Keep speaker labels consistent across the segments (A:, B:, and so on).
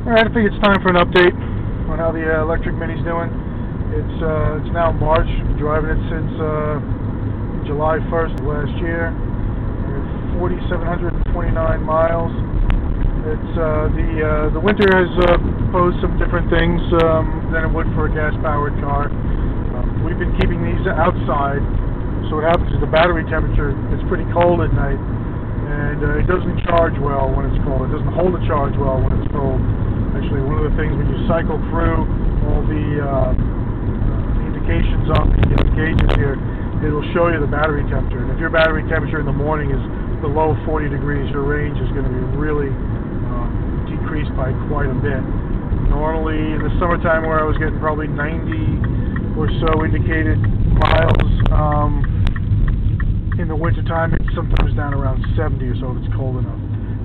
A: Alright, I think it's time for an update on how the electric Mini's doing. It's now March. I've been driving it since July 1st of last year. 4,729 miles. It's the winter has posed some different things than it would for a gas-powered car. We've been keeping these outside, so what happens is the battery temperature is pretty cold at night, and it doesn't charge well when it's cold. It doesn't hold a charge well when it's cold. Actually, one of the things when you cycle through all the indications on the gauges here, it'll show you the battery temperature. And if your battery temperature in the morning is below 40 degrees, your range is going to be really decreased by quite a bit. Normally, in the summertime where I was getting probably 90 or so indicated miles, in the wintertime it's sometimes down around 70 or so if it's cold enough.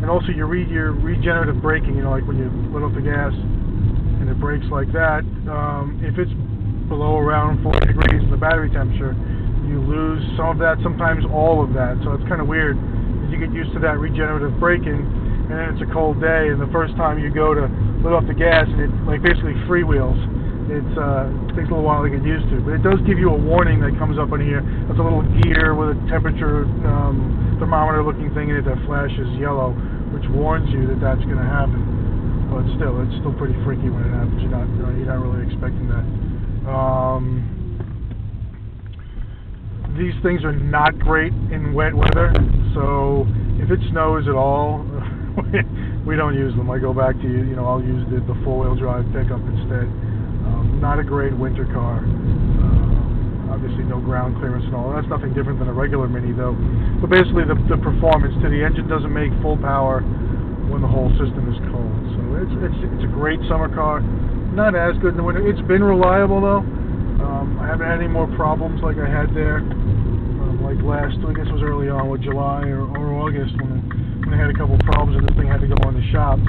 A: And also your regenerative braking, like when you let off the gas and it brakes like that, if it's below around 40 degrees in the battery temperature, you lose some of that, sometimes all of that. So it's kind of weird. You get used to that regenerative braking, and then it's a cold day, and the first time you go to let off the gas, and it basically freewheels. It takes a little while to get used to, but it does give you a warning that comes up on here. It's a little gear with a temperature thermometer-looking thing in it that flashes yellow, which warns you that that's going to happen. But still, it's still pretty freaky when it happens. You're not really expecting that. These things are not great in wet weather, so if it snows at all, we don't use them. I go back to I'll use the four-wheel drive pickup instead. Not a great winter car. Obviously no ground clearance and all. That's nothing different than a regular Mini though. But basically the performance to the engine doesn't make full power when the whole system is cold. So it's a great summer car. Not as good in the winter. It's been reliable though. I haven't had any more problems like I had there. Like I guess it was early on with July or August when I had a couple of problems and this thing had to go in the shop.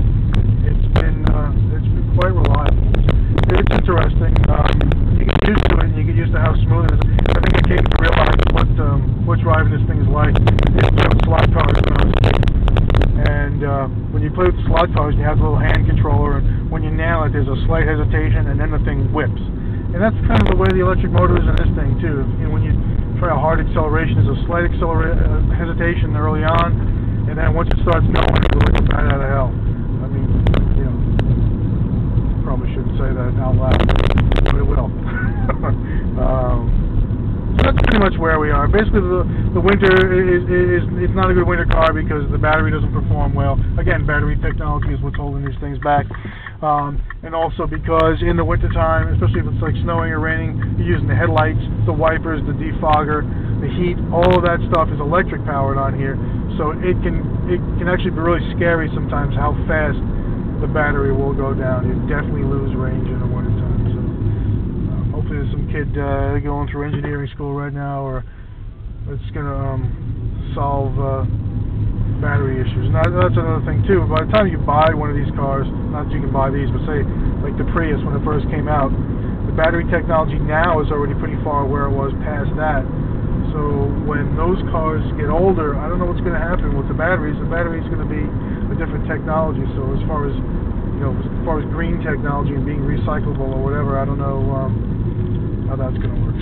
A: It's been quite reliable. It's interesting. You get used to it, and you get used to how smooth it is. I think I came to realize what driving this thing is like. It's with slot cars when I was a kid. And when you play with the slot cars, you have the little hand controller, and when you nail it, there's a slight hesitation, and then the thing whips. And that's kind of the way the electric motor is in this thing too. When you try a hard acceleration, there's a slight hesitation early on, and then once it starts going, it goes like a bat out of hell. I mean, probably shouldn't say that out loud, but it will. So that's pretty much where we are. Basically, the winter is not a good winter car because the battery doesn't perform well. Again, battery technology is what's holding these things back. And also because in the wintertime, especially if it's like snowing or raining, you're using the headlights, the wipers, the defogger, the heat, all of that stuff is electric powered on here. So it can actually be really scary sometimes how fast the battery will go down. You definitely lose range in the wintertime. So hopefully there's some kid going through engineering school right now, or it's going to solve battery issues. And that's another thing too. By the time you buy one of these cars, not that you can buy these, but say like the Prius when it first came out, the battery technology now is already pretty far where it was past that. So when those cars get older, I don't know what's going to happen with the batteries. The battery is going to be a different technology. So as far as green technology and being recyclable or whatever, I don't know how that's going to work.